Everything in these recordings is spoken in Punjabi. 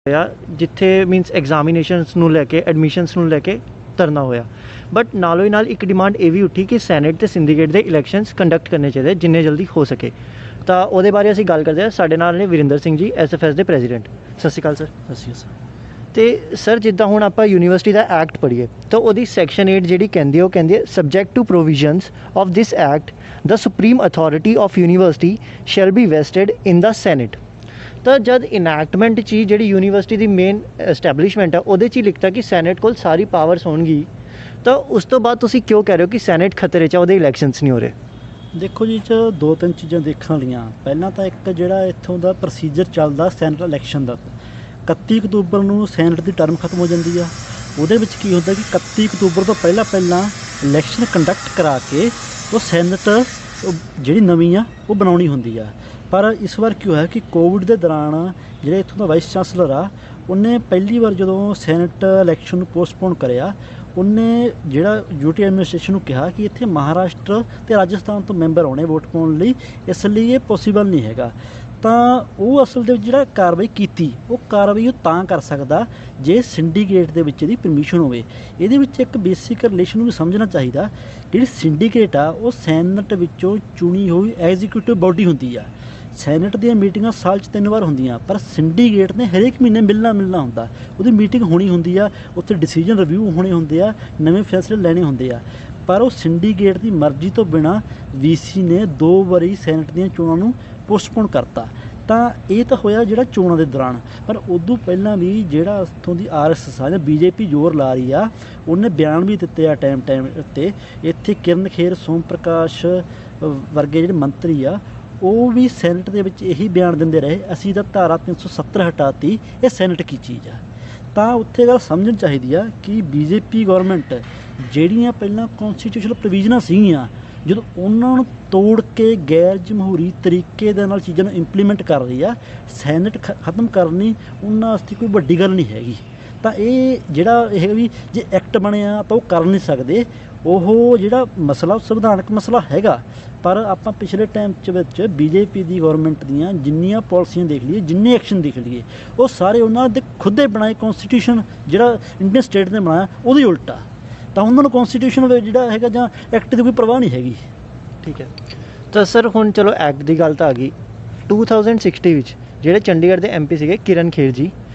ਹੋਇਆ ਜਿੱਥੇ ਮੀਨਸ ਐਗਜ਼ਾਮੀਨੇਸ਼ਨਸ ਨੂੰ ਲੈ ਕੇ ਐਡਮਿਸ਼ਨਸ ਨੂੰ ਲੈ ਕੇ ਧਰਨਾ ਹੋਇਆ। ਬਟ ਨਾਲੋਂ ਹੀ ਨਾਲ ਇੱਕ ਡਿਮਾਂਡ ਇਹ ਵੀ ਉੱਠੀ ਕਿ ਸੈਨੇਟ ਤੇ ਸਿੰਡੀਕੇਟ ਦੇ ਇਲੈਕਸ਼ਨਸ ਕੰਡਕਟ ਕਰਨੇ ਚਾਹੀਦੇ ਜਿੰਨੇ ਜਲਦੀ ਹੋ ਸਕੇ। ਤਾਂ ਉਹਦੇ ਬਾਰੇ ਅਸੀਂ ਗੱਲ ਕਰਦੇ ਹਾਂ। ਸਾਡੇ ਨਾਲ ਨੇ ਵਿਰਿੰਦਰ ਸਿੰਘ ਜੀ, ਐਸਐਫਐਸ ਦੇ ਪ੍ਰੈਜ਼ੀਡੈਂਟ। ਸਤਿ ਸ਼੍ਰੀ ਅਕਾਲ ਸਰ। ਸਤਿ ਸ਼੍ਰੀ ਅਕਾਲ। ਤੇ ਸਰ ਜਿੱਦਾਂ ਹੁਣ ਆਪਾਂ ਯੂਨੀਵਰਸਿਟੀ ਦਾ ਐਕਟ ਪੜ੍ਹੀਏ ਤਾਂ ਉਹਦੀ ਸੈਕਸ਼ਨ 8 ਜਿਹੜੀ ਕਹਿੰਦੀ ਹੈ ਉਹ ਕਹਿੰਦੀ ਹੈ subject to provisions of this act the supreme authority of university shall be vested in the senate. ਤਾਂ ਜਦ ਇਨੈਕਟਮੈਂਟ 'ਚ ਹੀ ਜਿਹੜੀ ਯੂਨੀਵਰਸਿਟੀ ਦੀ ਮੇਨ ਐਸਟੈਬਲਿਸ਼ਮੈਂਟ ਹੈ ਉਹਦੇ 'ਚ ਹੀ ਲਿਖਤਾ ਕਿ ਸੈਨੇਟ ਕੋਲ ਸਾਰੀ ਪਾਵਰਸ ਹੋਣਗੀ, ਤਾਂ ਉਸ ਤੋਂ ਬਾਅਦ ਤੁਸੀਂ ਕਿਉਂ ਕਹਿ ਰਹੇ ਹੋ ਕਿ ਸੈਨੇਟ ਖਤਰੇ 'ਚ ਉਹਦੇ ਇਲੈਕਸ਼ਨਸ ਨਹੀਂ ਹੋ ਰਹੇ? ਦੇਖੋ ਜੀ, ਚ ਦੋ ਤਿੰਨ ਚੀਜ਼ਾਂ ਦੇਖਣ ਵਾਲੀਆਂ। ਪਹਿਲਾਂ ਤਾਂ ਇੱਕ ਜਿਹੜਾ ਇੱਥੋਂ ਦਾ ਪ੍ਰੋਸੀਜਰ ਚੱਲਦਾ ਸੈਨੇਟ ਇਲੈਕਸ਼ਨ ਦਾ, 31 ਅਕਤੂਬਰ ਨੂੰ ਸੈਨੇਟ ਦੀ ਟਰਮ ਖਤਮ ਹੋ ਜਾਂਦੀ ਆ। ਉਹਦੇ ਵਿੱਚ ਕੀ ਹੁੰਦਾ ਕਿ 31 ਅਕਤੂਬਰ ਤੋਂ ਪਹਿਲਾਂ ਇਲੈਕਸ਼ਨ ਕੰਡਕਟ ਕਰਾ ਕੇ ਉਹ ਸੈਨੇਟ ਜਿਹੜੀ ਨਵੀਂ ਆ ਉਹ ਬਣਾਉਣੀ ਹੁੰਦੀ ਆ। ਪਰ ਇਸ ਵਾਰ ਕੀ ਹੋਇਆ ਕਿ ਕੋਵਿਡ ਦੇ ਦੌਰਾਨ ਜਿਹੜਾ ਇੱਥੋਂ ਦਾ ਵਾਈਸ ਚਾਂਸਲਰ ਆ ਉਹਨੇ ਪਹਿਲੀ ਵਾਰ ਜਦੋਂ ਸੈਨੇਟ ਇਲੈਕਸ਼ਨ ਨੂੰ ਪੋਸਟਪੋਨ ਕਰਿਆ, ਉਹਨੇ ਜਿਹੜਾ ਯੂਟੀ ਐਡਮਿਨਿਸਟ੍ਰੇਸ਼ਨ ਨੂੰ ਕਿਹਾ ਕਿ ਇੱਥੇ ਮਹਾਰਾਸ਼ਟਰ ਅਤੇ ਰਾਜਸਥਾਨ ਤੋਂ ਮੈਂਬਰ ਆਉਣੇ ਵੋਟ ਪਾਉਣ ਲਈ, ਇਸ ਲਈ ਇਹ ਪੋਸੀਬਲ ਨਹੀਂ ਹੈਗਾ। ਤਾਂ ਉਹ ਅਸਲ ਦੇ ਵਿੱਚ ਜਿਹੜਾ ਕਾਰਵਾਈ ਕੀਤੀ, ਉਹ ਕਾਰਵਾਈ ਉਹ ਤਾਂ ਕਰ ਸਕਦਾ ਜੇ ਸਿੰਡੀਕੇਟ ਦੇ ਵਿੱਚ ਇਹਦੀ ਪਰਮਿਸ਼ਨ ਹੋਵੇ। ਇਹਦੇ ਵਿੱਚ ਇੱਕ ਬੇਸਿਕ ਰਿਲੇਸ਼ਨ ਨੂੰ ਵੀ ਸਮਝਣਾ ਚਾਹੀਦਾ। ਜਿਹੜੀ ਸਿੰਡੀਕੇਟ ਆ ਉਹ ਸੈਨੇਟ ਵਿੱਚੋਂ ਚੁਣੀ ਹੋਈ ਐਗਜ਼ੀਕਿਊਟਿਵ ਬਾਡੀ ਹੁੰਦੀ ਆ। ਸੈਨੇਟ ਦੀਆਂ ਮੀਟਿੰਗਾਂ ਸਾਲ 'ਚ 3 ਵਾਰ ਹੁੰਦੀਆਂ, ਪਰ ਸਿੰਡੀਕੇਟ ਨੇ ਹਰੇਕ ਮਹੀਨੇ ਮਿਲਣਾ ਹੁੰਦਾ। ਉਹਦੀ ਮੀਟਿੰਗ ਹੋਣੀ ਹੁੰਦੀ ਆ, ਉੱਥੇ ਡਿਸੀਜਨ ਰਿਵਿਊ ਹੋਣੇ ਹੁੰਦੇ ਆ, ਨਵੇਂ ਫੈਸਲੇ ਲੈਣੇ ਹੁੰਦੇ ਆ। ਪਰ ਉਹ ਸਿੰਡੀਕੇਟ ਦੀ ਮਰਜ਼ੀ ਤੋਂ ਬਿਨਾਂ ਵੀਸੀ ਨੇ 2 ਵਾਰੀ ਸੈਨੇਟ ਦੀਆਂ ਚੋਣਾਂ ਨੂੰ ਪੋਸਟਪੋਨ ਕਰਤਾ। ਤਾਂ ਇਹ ਤਾਂ ਹੋਇਆ ਜਿਹੜਾ ਚੋਣਾਂ ਦੇ ਦੌਰਾਨ, ਪਰ ਉਦੋਂ ਪਹਿਲਾਂ ਵੀ ਜਿਹੜਾ ਉੱਥੋਂ ਦੀ ਆਰਐਸਐਸ ਆ ਜਾਂ ਬੀਜੇਪੀ ਜ਼ੋਰ ਲਾ ਰਹੀ ਆ, ਉਹਨੇ ਬਿਆਨ ਵੀ ਦਿੱਤੇ ਆ ਟਾਈਮ ਉੱਤੇ। ਇੱਥੇ ਕਿਰਨ ਖੇਰ, ਸੋਮ ਪ੍ਰਕਾਸ਼ ਵਰਗੇ ਜਿਹੜੇ ਮੰਤਰੀ ਆ ਉਹ ਵੀ ਸੈਨੇਟ ਦੇ ਵਿੱਚ ਇਹੀ ਬਿਆਨ ਦਿੰਦੇ ਰਹੇ, ਅਸੀਂ ਤਾਂ ਧਾਰਾ 370 ਹਟਾਤੀ, ਇਹ ਸੈਨੇਟ ਕੀ ਚੀਜ਼ ਆ। ਤਾਂ ਉੱਥੇ ਗੱਲ ਸਮਝਣ ਚਾਹੀਦੀ ਆ ਕਿ ਬੀਜੇਪੀ ਗੌਰਮੈਂਟ ਜਿਹੜੀਆਂ ਪਹਿਲਾਂ ਕੌਨਸਟੀਟਿਊਸ਼ਨਲ ਪ੍ਰੋਵੀਜ਼ਨਾਂ ਸੀਗੀਆਂ, ਜਦੋਂ ਉਹਨਾਂ ਨੂੰ ਤੋੜ ਕੇ ਗੈਰ ਜਮਹੂਰੀ ਤਰੀਕੇ ਦੇ ਨਾਲ ਚੀਜ਼ਾਂ ਨੂੰ ਇੰਪਲੀਮੈਂਟ ਕਰ ਰਹੀ ਆ, ਸੈਨੇਟ ਖਤਮ ਕਰਨੀ ਉਹਨਾਂ ਵਾਸਤੇ ਕੋਈ ਵੱਡੀ ਗੱਲ ਨਹੀਂ ਹੈਗੀ। ਤਾਂ ਇਹ ਜਿਹੜਾ ਇਹ ਵੀ ਜੇ ਐਕਟ ਬਣਿਆ ਤਾਂ ਉਹ ਕਰ ਨਹੀਂ ਸਕਦੇ। ਉਹ ਜਿਹੜਾ ਮਸਲਾ ਸੰਵਿਧਾਨਕ ਮਸਲਾ ਹੈਗਾ, ਪਰ ਆਪਾਂ ਪਿਛਲੇ ਟਾਈਮ ਵਿੱਚ ਬੀਜੇਪੀ ਦੀ ਗੌਰਮੈਂਟ ਦੀਆਂ ਜਿੰਨੀਆਂ ਪਾਲਿਸੀਆਂ ਦੇਖ ਲਈਏ, ਜਿੰਨੇ ਐਕਸ਼ਨ ਦੇਖ ਲਈਏ, ਉਹ ਸਾਰੇ ਉਹਨਾਂ ਦੇ ਖੁਦ ਦੇ ਬਣਾਏ ਕੌਨਸਟੀਟਿਊਸ਼ਨ ਜਿਹੜਾ ਇੰਡੀਅਨ ਸਟੇਟ ਨੇ ਬਣਾਇਆ ਉਹਦੀ ਉਲਟਾ। ਤਾਂ ਉਹਨਾਂ ਨੂੰ ਕੌਨਸਟੀਟਿਊਸ਼ਨ ਜਿਹੜਾ ਹੈਗਾ ਜਾਂ ਐਕਟ ਦੀ ਕੋਈ ਪਰਵਾਹ ਨਹੀਂ ਹੈਗੀ। ਠੀਕ ਹੈ। ਤਾਂ ਸਰ ਹੁਣ ਚਲੋ ਐਕਟ ਦੀ ਗੱਲ ਤਾਂ ਆ ਗਈ। 2060 ਵਿੱਚ ਜਿਹੜੇ ਚੰਡੀਗੜ੍ਹ ਦੇ ਐਮਪੀ ਸੀਗੇ ਕਿਰਨ ਖੇਰ ਜੀ,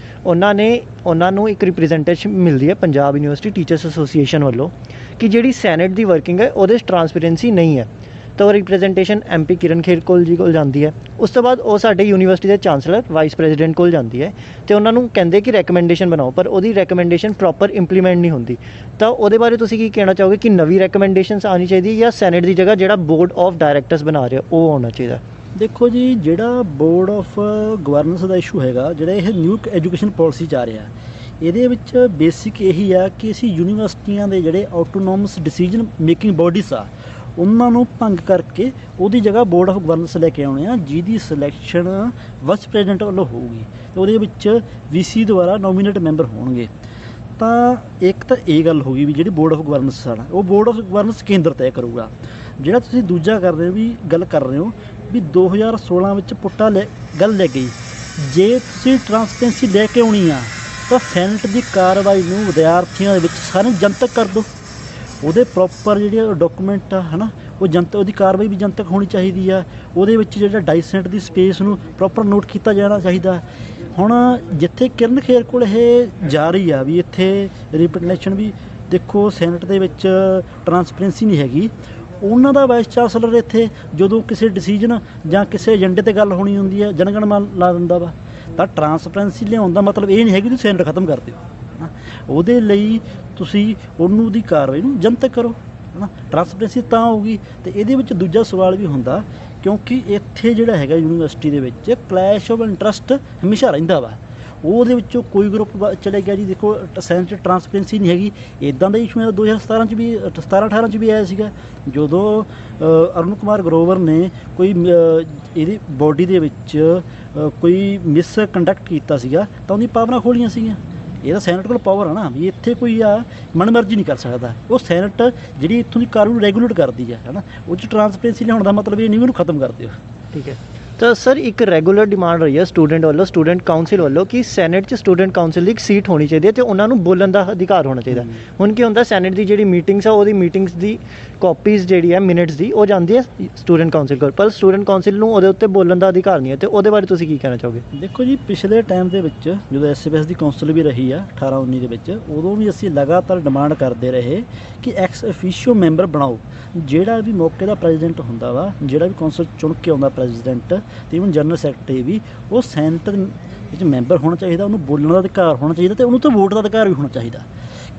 ਉਹਨਾਂ ਨੂੰ ਇੱਕ ਰਿਪਰੈਜ਼ੈਂਟੇਸ਼ਨ ਮਿਲਦੀ ਹੈ ਪੰਜਾਬ ਯੂਨੀਵਰਸਿਟੀ ਟੀਚਰਸ ਐਸੋਸੀਏਸ਼ਨ ਵੱਲੋਂ ਕਿ ਜਿਹੜੀ ਸੈਨੇਟ ਦੀ ਵਰਕਿੰਗ ਹੈ ਉਹਦੇ 'ਚ ਟਰਾਂਸਪੇਰੈਂਸੀ ਨਹੀਂ ਹੈ। ਤਾਂ ਉਹ ਰਿਪਰੈਜ਼ੈਂਟੇਸ਼ਨ ਐਮਪੀ ਕਿਰਨ ਖੇਰ ਕੋਲ ਜਾਂਦੀ ਹੈ। ਉਸ ਤੋਂ ਬਾਅਦ ਉਹ ਸਾਡੇ ਯੂਨੀਵਰਸਿਟੀ ਦੇ ਚਾਂਸਲਰ ਵਾਈਸ ਪ੍ਰੈਜ਼ੀਡੈਂਟ ਕੋਲ ਜਾਂਦੀ ਹੈ ਅਤੇ ਉਹਨਾਂ ਨੂੰ ਕਹਿੰਦੇ ਕਿ ਰੈਕਮੈਂਡੇਸ਼ਨ ਬਣਾਓ, ਪਰ ਉਹਦੀ ਰੈਕਮੈਂਡੇਸ਼ਨ ਪ੍ਰੋਪਰ ਇੰਪਲੀਮੈਂਟ ਨਹੀਂ ਹੁੰਦੀ। ਤਾਂ ਉਹਦੇ ਬਾਰੇ ਤੁਸੀਂ ਕੀ ਕਹਿਣਾ ਚਾਹੋਗੇ ਕਿ ਨਵੀਂ ਰੈਕਮੈਂਡੇਸ਼ਨਸ ਆਉਣੀ ਚਾਹੀਦੀ ਜਾਂ ਸੈਨੇਟ ਦੀ ਜਗ੍ਹਾ ਜਿਹੜਾ ਬੋਰਡ ਆਫ ਡਾਇਰੈਕਟਰਸ ਬਣਾ ਰਿਹਾ ਉਹ ਆਉਣਾ ਚਾਹੀਦਾ? ਦੇਖੋ ਜੀ, ਜਿਹੜਾ board of governance the issue ਹੈਗਾ, ਜਿਹੜਾ ਇਹ ਨਿਊ ਐਜੂਕੇਸ਼ਨ ਪਾਲਿਸੀ 'ਚ ਆ ਰਿਹਾ, ਇਹਦੇ ਵਿੱਚ ਬੇਸਿਕ ਇਹੀ ਆ ਕਿ ਅਸੀਂ ਯੂਨੀਵਰਸਿਟੀਆਂ ਦੇ ਜਿਹੜੇ ਆਟੋਨੋਮਸ ਡਿਸੀਜਨ ਮੇਕਿੰਗ ਬੋਡੀਜ਼ ਆ ਉਹਨਾਂ ਨੂੰ ਭੰਗ ਕਰਕੇ ਉਹਦੀ ਜਗ੍ਹਾ ਬੋਰਡ ਆਫ ਗਵਰਨੈਂਸ ਲੈ ਕੇ ਆਉਣੇ ਆ, ਜਿਹਦੀ ਸਿਲੈਕਸ਼ਨ ਵਾਈਸ ਪ੍ਰੈਜ਼ੀਡੈਂਟ ਵੱਲੋਂ ਹੋਊਗੀ ਅਤੇ ਉਹਦੇ ਵਿੱਚ ਵੀਸੀ ਦੁਆਰਾ ਨੋਮੀਨੇਟ ਮੈਂਬਰ ਹੋਣਗੇ। ਤਾਂ ਇੱਕ ਤਾਂ ਇਹ ਗੱਲ ਹੋ ਗਈ ਵੀ ਜਿਹੜੀ ਬੋਰਡ ਆਫ ਗਵਰਨੈਂਸ ਆ ਉਹ ਬੋਰਡ ਆਫ ਗਵਰਨੈਂਸ ਕੇਂਦਰ ਤੈਅ ਕਰੂਗਾ। ਜਿਹੜਾ ਤੁਸੀਂ ਦੂਜਾ ਕਰ ਰਹੇ ਹੋ ਵੀ ਗੱਲ ਕਰ ਰਹੇ ਹੋ ਵੀ 2016 ਵਿੱਚ ਪੁੱਟਾ ਗੱਲ ਲੈ ਗਈ, ਜੇ ਤੁਸੀਂ ਟਰਾਂਸਪੇਰੈਂਸੀ ਲੈ ਕੇ ਆਉਣੀ ਆ ਤਾਂ ਸੈਨੇਟ ਦੀ ਕਾਰਵਾਈ ਨੂੰ ਵਿਦਿਆਰਥੀਆਂ ਦੇ ਵਿੱਚ ਸਾਰੇ ਜਨਤਕ ਕਰ ਦਿਓ। ਉਹਦੇ ਪ੍ਰੋਪਰ ਜਿਹੜੇ ਡਾਕੂਮੈਂਟ ਆ ਹੈ ਨਾ, ਉਹ ਜਨਤਕ, ਉਹਦੀ ਕਾਰਵਾਈ ਵੀ ਜਨਤਕ ਹੋਣੀ ਚਾਹੀਦੀ ਆ। ਉਹਦੇ ਵਿੱਚ ਜਿਹੜਾ ਡਾਈਸੈਂਟ ਦੀ ਸਪੇਸ ਨੂੰ ਪ੍ਰੋਪਰ ਨੋਟ ਕੀਤਾ ਜਾਣਾ ਚਾਹੀਦਾ। ਹੁਣ ਜਿੱਥੇ ਕਿਰਨ ਖੇਰ ਕੋਲ ਇਹ ਜਾ ਰਹੀ ਆ ਵੀ ਇੱਥੇ ਰਿਪਰੈਜ਼ੈਂਟੇਸ਼ਨ ਵੀ ਦੇਖੋ ਸੈਨੇਟ ਦੇ ਵਿੱਚ ਟਰਾਂਸਪੇਰੈਂਸੀ ਨਹੀਂ ਹੈਗੀ। ਉਹਨਾਂ ਦਾ ਵਾਈਸ ਚਾਂਸਲਰ ਇੱਥੇ ਜਦੋਂ ਕਿਸੇ ਡਿਸੀਜਨ ਜਾਂ ਕਿਸੇ ਏਜੰਡੇ 'ਤੇ ਗੱਲ ਹੋਣੀ ਹੁੰਦੀ ਹੈ ਜਨਗਣ ਮਨ ਲਾ ਦਿੰਦਾ ਵਾ। ਤਾਂ ਟਰਾਂਸਪੇਰੈਂਸੀ ਲਿਆਉਣ ਦਾ ਮਤਲਬ ਇਹ ਨਹੀਂ ਹੈ ਕਿ ਤੁਸੀਂ ਸੈਨੇਟ ਖਤਮ ਕਰ ਦਿਓ। ਉਹਦੇ ਲਈ ਤੁਸੀਂ ਉਹਨੂੰ ਦੀ ਕਾਰਵਾਈ ਨੂੰ ਜਨਤਕ ਕਰੋ, ਹੈ ਨਾ। ਟਰਾਂਸਪੇਰੈਂਸੀ ਤਾਂ ਹੋਊਗੀ। ਅਤੇ ਇਹਦੇ ਵਿੱਚ ਦੂਜਾ ਸਵਾਲ ਵੀ ਹੁੰਦਾ, ਕਿਉਂਕਿ ਇੱਥੇ ਜਿਹੜਾ ਹੈਗਾ ਯੂਨੀਵਰਸਿਟੀ ਦੇ ਵਿੱਚ ਕਲੈਸ਼ ਆਫ ਇੰਟਰਸਟ ਹਮੇਸ਼ਾ ਰਹਿੰਦਾ ਵਾ। ਉਹਦੇ ਵਿੱਚੋਂ ਕੋਈ ਗਰੁੱਪ ਚਲੇ ਗਿਆ ਜੀ, ਦੇਖੋ ਸੈਨੇਟ ਟਰਾਂਸਪੇਰੈਂਸੀ ਨਹੀਂ ਹੈਗੀ। ਇੱਦਾਂ ਦਾ ਇਸ਼ੂ 2017 'ਚ ਵੀ 17-18 'ਚ ਵੀ ਆਇਆ ਸੀਗਾ, ਜਦੋਂ ਅਰੁਣ ਕੁਮਾਰ ਗਰੋਵਰ ਨੇ ਕੋਈ ਇਹਦੀ ਬੋਡੀ ਦੇ ਵਿੱਚ ਕੋਈ ਮਿਸ ਕੰਡਕਟ ਕੀਤਾ ਸੀਗਾ ਤਾਂ ਉਹਦੀ ਪਾਵਰਾਂ ਖੋਲ੍ਹੀਆਂ ਸੀਗੀਆਂ। ਇਹਦਾ ਸੈਨੇਟ ਕੋਲ ਪਾਵਰ ਆ ਨਾ ਵੀ ਇੱਥੇ ਕੋਈ ਆ ਮਨਮਰਜ਼ੀ ਨਹੀਂ ਕਰ ਸਕਦਾ। ਉਹ ਸੈਨੇਟ ਜਿਹੜੀ ਇੱਥੋਂ ਦੀ ਕਾਰਵਾਈ ਰੈਗੂਲੇਟ ਕਰਦੀ ਹੈ ਨਾ, ਉਹ 'ਚ ਟਰਾਂਸਪੇਰੈਂਸੀ ਲਿਆਉਣ ਦਾ ਮਤਲਬ ਇਹ ਨਹੀਂ ਵੀ ਉਹਨੂੰ ਖਤਮ ਕਰ ਦਿਓ। ਠੀਕ ਹੈ। ਤਾਂ ਸਰ ਇੱਕ ਰੈਗੂਲਰ ਡਿਮਾਂਡ ਰਹੀ ਹੈ ਸਟੂਡੈਂਟ ਵੱਲੋਂ, ਸਟੂਡੈਂਟ ਕਾਊਂਸਿਲ ਵੱਲੋਂ, ਕਿ ਸੈਨੇਟ 'ਚ ਸਟੂਡੈਂਟ ਕਾਊਂਸਿਲ ਦੀ ਇੱਕ ਸੀਟ ਹੋਣੀ ਚਾਹੀਦੀ ਹੈ ਤੇ ਉਹਨਾਂ ਨੂੰ ਬੋਲਣ ਦਾ ਅਧਿਕਾਰ ਹੋਣਾ ਚਾਹੀਦਾ। ਹੁਣ ਕੀ ਹੁੰਦਾ, ਸੈਨੇਟ ਦੀ ਜਿਹੜੀ ਮੀਟਿੰਗਸ ਆ ਉਹਦੀ ਮੀਟਿੰਗਸ ਦੀ ਕਾਪੀਜ਼ ਜਿਹੜੀ ਹੈ ਮਿੰਟਸ ਦੀ ਉਹ ਜਾਂਦੀ ਹੈ ਸਟੂਡੈਂਟ ਕਾਊਂਸਿਲ ਕੋਲ, ਪਰ ਸਟੂਡੈਂਟ ਕਾਊਂਸਿਲ ਨੂੰ ਉਹਦੇ ਉੱਤੇ ਬੋਲਣ ਦਾ ਅਧਿਕਾਰ ਨਹੀਂ ਹੈ। ਤੇ ਉਹਦੇ ਬਾਰੇ ਤੁਸੀਂ ਕੀ ਕਹਿਣਾ ਚਾਹੋਗੇ? ਦੇਖੋ ਜੀ, ਪਿਛਲੇ ਟਾਈਮ ਦੇ ਵਿੱਚ ਜਦੋਂ ਐਸਐਫਐਸ ਦੀ ਕਾਉਂਸਲ ਵੀ ਰਹੀ ਆ 18-19 ਦੇ ਵਿੱਚ, ਉਦੋਂ ਵੀ ਅਸੀਂ ਲਗਾਤਾਰ ਡਿਮਾਂਡ ਕਰਦੇ ਰਹੇ ਕਿ ਐਕਸ ਅਫੀਸ਼ੀਓ ਮੈਂਬਰ ਬਣਾਓ। ਜਿਹੜਾ ਵੀ ਮੌਕੇ ਦਾ ਪ੍ਰੈਜ਼ੀਡੈਂਟ ਹੁੰਦਾ ਵਾ, ਜਿਹੜਾ ਵੀ ਕਾਉਂਸਲ ਚੁਣ ਕੇ ਆਉਂਦਾ ਪ੍ਰੈਜ਼ੀਡੈਂਟ ਤੇ ਇਵਨ ਜਨਰਲ ਸੈਕਟਰੀ ਵੀ, ਉਹ ਸੈਨੇਟ ਵਿੱਚ ਮੈਂਬਰ ਹੋਣਾ ਚਾਹੀਦਾ, ਉਹਨੂੰ ਬੋਲਣ ਦਾ ਅਧਿਕਾਰ ਹੋਣਾ ਚਾਹੀਦਾ ਤੇ ਉਹਨੂੰ ਤਾਂ ਵੋਟ ਦਾ ਅਧਿਕਾਰ ਵੀ ਹੋਣਾ ਚਾਹੀਦਾ।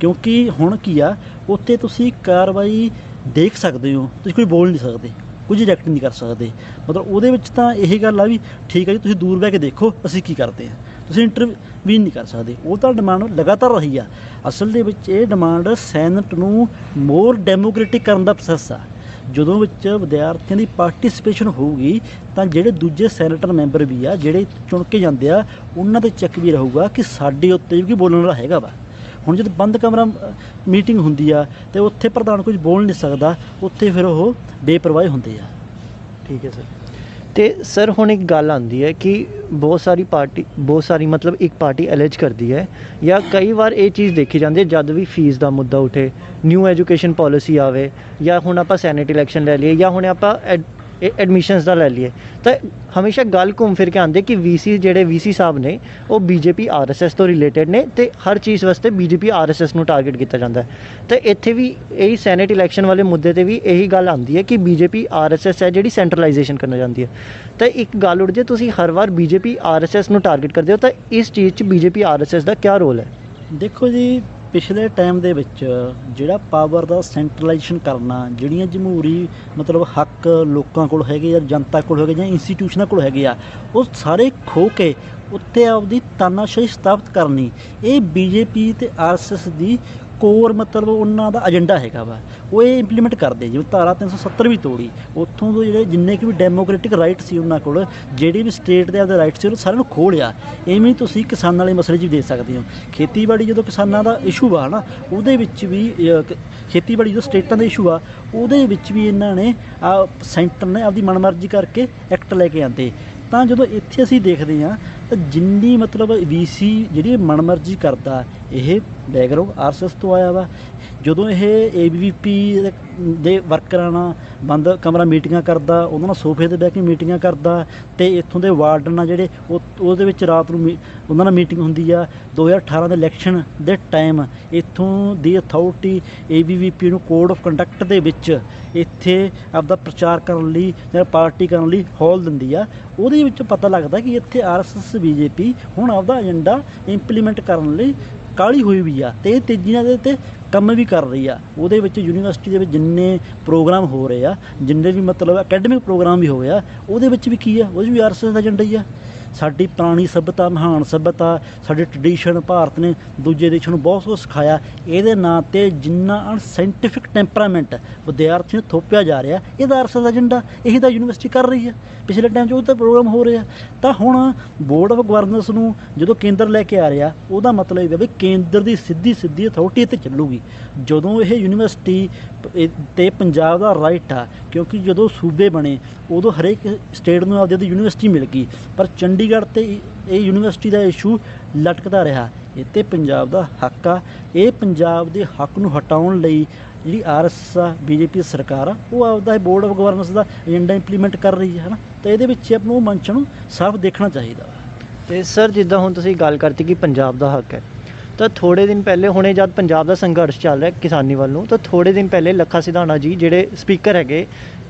ਕਿਉਂਕਿ ਹੁਣ ਕੀ ਆ, ਉੱਥੇ ਤੁਸੀਂ ਕਾਰਵਾਈ ਦੇਖ ਸਕਦੇ ਹੋ, ਤੁਸੀਂ ਕੋਈ ਬੋਲ ਨਹੀਂ ਸਕਦੇ, ਕੁਝ ਰਿਐਕਟ ਨਹੀਂ ਕਰ ਸਕਦੇ। ਮਤਲਬ ਉਹਦੇ ਵਿੱਚ ਤਾਂ ਇਹ ਗੱਲ ਆ ਵੀ ਠੀਕ ਹੈ ਜੀ, ਤੁਸੀਂ ਦੂਰ ਬਹਿ ਕੇ ਦੇਖੋ ਅਸੀਂ ਕੀ ਕਰਦੇ ਹਾਂ, ਤੁਸੀਂ ਇੰਟਰਵੀਨ ਨਹੀਂ ਕਰ ਸਕਦੇ। ਉਹ ਤਾਂ ਡਿਮਾਂਡ ਲਗਾਤਾਰ ਰਹੀ ਆ। ਅਸਲ ਦੇ ਵਿੱਚ ਇਹ ਡਿਮਾਂਡ ਸੈਨੇਟ ਨੂੰ ਮੋਰ ਡੈਮੋਕ੍ਰੈਟਿਕ ਕਰਨ ਦਾ ਪ੍ਰੋਸੈਸ ਆ। ਜਦੋਂ ਵਿੱਚ ਵਿਦਿਆਰਥੀਆਂ ਦੀ ਪਾਰਟਿਸਿਪੇਸ਼ਨ ਹੋਊਗੀ ਤਾਂ ਜਿਹੜੇ ਦੂਜੇ ਸੈਨੇਟਰ ਮੈਂਬਰ ਵੀ ਆ, ਜਿਹੜੇ ਚੁਣ ਕੇ ਜਾਂਦੇ ਆ, ਉਹਨਾਂ ਤੇ ਚੈੱਕ ਵੀ ਰਹੂਗਾ ਕਿ ਸਾਡੇ ਉੱਤੇ ਵੀ ਬੋਲਣ ਵਾਲਾ ਹੈਗਾ ਵਾ। ਹੁਣ ਜਦੋਂ ਬੰਦ ਕਮਰਾ ਮੀਟਿੰਗ ਹੁੰਦੀ ਆ ਤੇ ਉੱਥੇ ਪ੍ਰਧਾਨ ਕੁਝ ਬੋਲ ਨਹੀਂ ਸਕਦਾ, ਉੱਥੇ ਫਿਰ ਉਹ ਬੇਪਰਵਾਹ ਹੁੰਦੇ ਆ। ਠੀਕ ਹੈ ਸਰ। ਤੇ ਸਰ ਹੁਣ ਇੱਕ ਗੱਲ ਆਉਂਦੀ ਹੈ ਕਿ ਬਹੁਤ ਸਾਰੀ ਮਤਲਬ ਇੱਕ ਪਾਰਟੀ ਅਲੈਜ ਕਰਦੀ ਹੈ, ਜਾਂ ਕਈ ਵਾਰ ਇਹ ਚੀਜ਼ ਦੇਖੀ ਜਾਂਦੀ ਹੈ ਜਦ ਵੀ ਫੀਸ ਦਾ ਮੁੱਦਾ ਉਠੇ, ਨਿਊ ਐਜੂਕੇਸ਼ਨ ਪਾਲਿਸੀ ਆਵੇ, ਜਾਂ ਹੁਣ ਆਪਾਂ ਸੈਨੇਟ ਇਲੈਕਸ਼ਨ ਲੈ ਲਈਏ, ਜਾਂ ਹੁਣ ਆਪਾਂ ਐਡਮਿਸ਼ਨਸ ਦਾ ਲੈ ਲਈਏ, ਤਾਂ ਹਮੇਸ਼ਾ ਗੱਲ ਘੁੰਮ ਫਿਰ ਕੇ ਆਉਂਦੇ ਕਿ ਵੀਸੀ ਸਾਹਿਬ ਨੇ ਉਹ ਬੀਜੇਪੀ ਆਰਐਸਐਸ ਤੋਂ ਰਿਲੇਟਡ ਨੇ ਤੇ ਹਰ ਚੀਜ਼ ਵਾਸਤੇ ਬੀਜੇਪੀ ਆਰਐਸਐਸ ਨੂੰ ਟਾਰਗੇਟ ਕੀਤਾ ਜਾਂਦਾ ਹੈ। ਤੇ ਇੱਥੇ ਵੀ ਇਹੀ ਸੈਨੇਟ ਇਲੈਕਸ਼ਨ ਵਾਲੇ ਮੁੱਦੇ ਤੇ ਵੀ ਇਹੀ ਗੱਲ ਆਉਂਦੀ ਹੈ ਕਿ ਬੀਜੇਪੀ ਆਰਐਸਐਸ ਹੈ ਜਿਹੜੀ ਸੈਂਟਰਲਾਈਜੇਸ਼ਨ ਕਰਨਾ ਚਾਹੁੰਦੀ ਹੈ। ਤਾਂ ਇੱਕ ਗੱਲ ਉੱਠ ਜੇ, ਤੁਸੀਂ ਹਰ ਵਾਰ ਬੀਜੇਪੀ ਆਰਐਸਐਸ ਨੂੰ ਟਾਰਗੇਟ ਕਰਦੇ ਹੋ, ਤਾਂ ਇਸ ਚੀਜ਼ 'ਚ ਬੀਜੇਪੀ ਆਰਐਸਐਸ ਦਾ ਕੀ ਰੋਲ ਹੈ? ਦੇਖੋ ਜੀ, ਪਿਛਲੇ ਟਾਈਮ ਦੇ ਵਿੱਚ ਜਿਹੜਾ ਪਾਵਰ ਦਾ ਸੈਂਟਰਲਾਈਜੇਸ਼ਨ ਕਰਨਾ, ਜਿਹੜੀਆਂ ਜਮਹੂਰੀ ਮਤਲਬ ਹੱਕ ਲੋਕਾਂ ਕੋਲ ਹੈਗੇ ਜਾਂ ਜਨਤਾ ਕੋਲ ਹੈਗੇ ਜਾਂ ਇੰਸਟੀਟਿਊਸ਼ਨਾਂ ਕੋਲ ਹੈਗੇ ਆ, ਉਹ ਸਾਰੇ ਖੋਹ ਕੇ ਉੱਤੇ ਆਪਦੀ ਤਾਨਾਸ਼ਾਹੀ ਸਥਾਪਿਤ ਕਰਨੀ, ਇਹ ਬੀਜੇਪੀ ਤੇ ਆਰਐਸਐਸ ਦੀ ਕੋਰ ਮਤਲਬ ਉਹਨਾਂ ਦਾ ਏਜੰਡਾ ਹੈਗਾ ਵਾ। ਉਹ ਇਹ ਇੰਪਲੀਮੈਂਟ ਕਰਦੇ, ਜਿਵੇਂ ਧਾਰਾ 370 ਵੀ ਤੋੜੀ, ਉੱਥੋਂ ਦੇ ਜਿਹੜੇ ਜਿੰਨੇ ਕਿ ਵੀ ਡੈਮੋਕ੍ਰੈਟਿਕ ਰਾਈਟ ਸੀ ਉਹਨਾਂ ਕੋਲ, ਜਿਹੜੇ ਵੀ ਸਟੇਟ ਦੇ ਆਪਦੇ ਰਾਈਟ ਸੀ, ਉਹ ਸਾਰਿਆਂ ਨੂੰ ਖੋਹ ਲਿਆ। ਇਵੇਂ ਹੀ ਤੁਸੀਂ ਕਿਸਾਨਾਂ ਵਾਲੇ ਮਸਲੇ 'ਚ ਵੀ ਦੇਖ ਸਕਦੇ ਹੋ। ਖੇਤੀਬਾੜੀ ਜਦੋਂ ਕਿਸਾਨਾਂ ਦਾ ਇਸ਼ੂ ਆ ਨਾ, ਉਹਦੇ ਵਿੱਚ ਵੀ ਖੇਤੀਬਾੜੀ ਜਦੋਂ ਸਟੇਟਾਂ ਦਾ ਇਸ਼ੂ ਆ, ਉਹਦੇ ਵਿੱਚ ਵੀ ਇਹਨਾਂ ਨੇ ਸੈਂਟਰ ਨੇ ਆਪਦੀ ਮਨਮਰਜ਼ੀ ਕਰਕੇ ਐਕਟ ਲੈ ਕੇ ਆਉਂਦੇ। ਤਾਂ ਜਦੋਂ ਇੱਥੇ ਅਸੀਂ ਦੇਖਦੇ ਹਾਂ ਤਾਂ ਜਿੰਨੀ ਮਤਲਬ ਵੀਸੀ ਜਿਹੜੀ ਮਨਮਰਜ਼ੀ ਕਰਦਾ, ਇਹ ਬੈਕਗਰਾਊਂਡ ਆਰਐਸਐਸ ਤੋਂ ਆਇਆ ਵਾ। ਜਦੋਂ ਇਹ ਏਬੀਵੀਪੀ ਦੇ ਵਰਕਰਾਂ ਨਾਲ ਬੰਦ ਕਮਰਾ ਮੀਟਿੰਗਾਂ ਕਰਦਾ, ਉਹਨਾਂ ਨਾਲ ਸੋਫੇ 'ਤੇ ਬਹਿ ਕੇ ਮੀਟਿੰਗਾਂ ਕਰਦਾ, ਅਤੇ ਇੱਥੋਂ ਦੇ ਵਾਰਡਨ ਆ ਜਿਹੜੇ ਉਹਦੇ ਵਿੱਚ ਰਾਤ ਨੂੰ ਉਹਨਾਂ ਨਾਲ ਮੀਟਿੰਗ ਹੁੰਦੀ ਆ। 2018 ਦੇ ਇਲੈਕਸ਼ਨ ਦੇ ਟਾਈਮ ਇੱਥੋਂ ਦੀ ਅਥਾਰਟੀ ਏਬੀਵੀਪੀ ਨੂੰ ਕੋਡ ਆਫ ਕੰਡਕਟ ਦੇ ਵਿੱਚ ਇੱਥੇ ਆਪਦਾ ਪ੍ਰਚਾਰ ਕਰਨ ਲਈ ਜਾਂ ਪਾਰਟੀ ਕਰਨ ਲਈ ਹੌਲ ਦਿੰਦੀ ਆ। ਉਹਦੇ ਵਿੱਚ ਪਤਾ ਲੱਗਦਾ ਕਿ ਇੱਥੇ ਆਰਐਸਐਸ ਬੀਜੇਪੀ ਹੁਣ ਆਪਦਾ ਏਜੰਡਾ ਇੰਪਲੀਮੈਂਟ ਕਰਨ ਲਈ ਕਾਹਲੀ ਹੋਈ ਵੀ ਆ, ਅਤੇ ਇਹ ਤੇਜ਼ੀ ਨਾਲ ਇਹਦੇ 'ਤੇ ਕੰਮ ਵੀ ਕਰ ਰਹੀ ਆ। ਉਹਦੇ ਵਿੱਚ ਯੂਨੀਵਰਸਿਟੀ ਦੇ ਵਿੱਚ ਜਿੰਨੇ ਪ੍ਰੋਗਰਾਮ ਹੋ ਰਹੇ ਆ, ਜਿੰਨੇ ਵੀ ਮਤਲਬ ਅਕੈਡਮਿਕ ਪ੍ਰੋਗਰਾਮ ਵੀ ਹੋਏ ਆ, ਉਹਦੇ ਵਿੱਚ ਵੀ ਕੀ ਆ, ਉਹਦੇ ਵੀ ਆਰਐਸਐਸ ਦਾ ਏਜੰਡਾ ਹੀ ਆ। ਸਾਡੀ ਪੁਰਾਣੀ ਸੱਭਿਅਤਾ, ਮਹਾਨ ਸੱਭਿਅਤਾ, ਸਾਡੇ ਟਰਡੀਸ਼ਨ, ਭਾਰਤ ਨੇ ਦੂਜੇ ਦੇਸ਼ਾਂ ਨੂੰ ਬਹੁਤ ਕੁਛ ਸਿਖਾਇਆ। ਇਹਦੇ ਨਾਂ 'ਤੇ ਜਿੰਨਾ ਅਨਸਾਇੰਟੀਫਿਕ ਟੈਂਪਰਾਮੈਂਟ ਵਿਦਿਆਰਥੀ ਨੂੰ ਥੋਪਿਆ ਜਾ ਰਿਹਾ, ਇਹਦਾ ਆਰਐਸਐਸ ਦਾ ਏਜੰਡਾ ਇਹੀ ਤਾਂ ਯੂਨੀਵਰਸਿਟੀ ਕਰ ਰਹੀ ਆ। ਪਿਛਲੇ ਟਾਈਮ 'ਚ ਉਹ ਤਾਂ ਪ੍ਰੋਗਰਾਮ ਹੋ ਰਹੇ ਆ। ਤਾਂ ਹੁਣ ਬੋਰਡ ਆਫ ਗਵਰਨੈਂਸ ਨੂੰ ਜਦੋਂ ਕੇਂਦਰ ਲੈ ਕੇ ਆ ਰਿਹਾ, ਉਹਦਾ ਮਤਲਬ ਇਹ ਹੈ ਵੀ ਕੇਂਦਰ ਦੀ ਸਿੱਧੀ ਅਥਾਰਟੀ ਇੱਥੇ ਚੱਲੂਗੀ। ਜਦੋਂ ਇਹ ਯੂਨੀਵਰਸਿਟੀ ਤੇ ਪੰਜਾਬ ਦਾ ਰਾਈਟ ਆ, ਕਿਉਂਕਿ ਜਦੋਂ ਸੂਬੇ ਬਣੇ ਉਦੋਂ ਹਰੇਕ ਸਟੇਟ ਨੂੰ ਆਪਦੀ ਯੂਨੀਵਰਸਿਟੀ ਮਿਲ ਗਈ, ਪਰ ਚੰਡੀਗੜ੍ਹ 'ਤੇ ਇਹ ਯੂਨੀਵਰਸਿਟੀ ਦਾ ਇਸ਼ੂ ਲਟਕਦਾ ਰਿਹਾ। ਇਹ 'ਤੇ ਪੰਜਾਬ ਦਾ ਹੱਕ ਆ। ਇਹ ਪੰਜਾਬ ਦੇ ਹੱਕ ਨੂੰ ਹਟਾਉਣ ਲਈ ਜਿਹੜੀ ਆਰਐਸਐਸ ਆ, ਬੀਜੇਪੀ ਸਰਕਾਰ ਆ, ਉਹ ਆਪਦਾ board of governance the agenda implement ਕਰ ਰਹੀ ਹੈ ਨਾ। ਤਾਂ ਇਹਦੇ ਵਿੱਚ ਆਪਾਂ ਨੂੰ ਮੰਚ ਨੂੰ ਸਾਫ਼ ਦੇਖਣਾ ਚਾਹੀਦਾ। ਤੇ ਸਰ, ਜਿੱਦਾਂ ਹੁਣ ਤੁਸੀਂ ਗੱਲ ਕਰਤੀ ਕਿ ਪੰਜਾਬ ਦਾ ਹੱਕ ਹੈ, ਤਾਂ ਥੋੜ੍ਹੇ ਦਿਨ ਪਹਿਲੇ ਹੁਣੇ ਜਦ ਪੰਜਾਬ ਦਾ ਸੰਘਰਸ਼ ਚੱਲ ਰਿਹਾ ਕਿਸਾਨੀ ਵੱਲ ਨੂੰ, ਤਾਂ ਥੋੜ੍ਹੇ ਦਿਨ ਪਹਿਲੇ ਲੱਖਾ ਸਿਧਾਣਾ ਜੀ ਜਿਹੜੇ ਸਪੀਕਰ ਹੈਗੇ,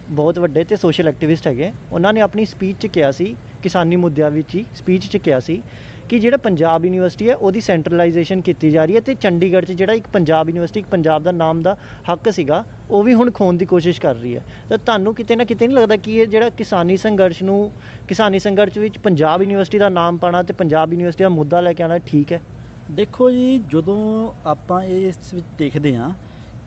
ਬਹੁਤ ਵੱਡੇ ਅਤੇ ਸੋਸ਼ਲ ਐਕਟਿਵਿਸਟ ਹੈਗੇ, ਉਹਨਾਂ ਨੇ ਆਪਣੀ ਸਪੀਚ 'ਚ ਕਿਹਾ ਸੀ, ਕਿਸਾਨੀ ਮੁੱਦਿਆਂ ਵਿੱਚ ਹੀ ਸਪੀਚ 'ਚ ਕਿਹਾ ਸੀ ਕਿ ਜਿਹੜਾ ਪੰਜਾਬ ਯੂਨੀਵਰਸਿਟੀ ਹੈ ਉਹਦੀ ਸੈਂਟਰਲਾਈਜੇਸ਼ਨ ਕੀਤੀ ਜਾ ਰਹੀ ਹੈ, ਅਤੇ ਚੰਡੀਗੜ੍ਹ 'ਚ ਜਿਹੜਾ ਇੱਕ ਪੰਜਾਬ ਯੂਨੀਵਰਸਿਟੀ, ਇੱਕ ਪੰਜਾਬ ਦਾ ਨਾਮ ਦਾ ਹੱਕ ਸੀਗਾ, ਉਹ ਵੀ ਹੁਣ ਖੋਣ ਦੀ ਕੋਸ਼ਿਸ਼ ਕਰ ਰਹੀ ਹੈ। ਤਾਂ ਤੁਹਾਨੂੰ ਕਿਤੇ ਨਾ ਕਿਤੇ ਨਹੀਂ ਲੱਗਦਾ ਕਿ ਇਹ ਜਿਹੜਾ ਕਿਸਾਨੀ ਸੰਘਰਸ਼ ਵਿੱਚ ਪੰਜਾਬ ਯੂਨੀਵਰਸਿਟੀ ਦਾ ਨਾਮ ਪਾਉਣਾ ਅਤੇ ਪੰਜਾਬ ਯੂਨੀਵਰਸਿਟੀ ਦਾ ਮੁੱਦਾ ਲੈ ਕੇ ਆਉਣਾ ਠੀਕ ਹੈ? ਦੇਖੋ ਜੀ, ਜਦੋਂ ਆਪਾਂ ਇਸ ਵਿੱਚ ਦੇਖਦੇ ਹਾਂ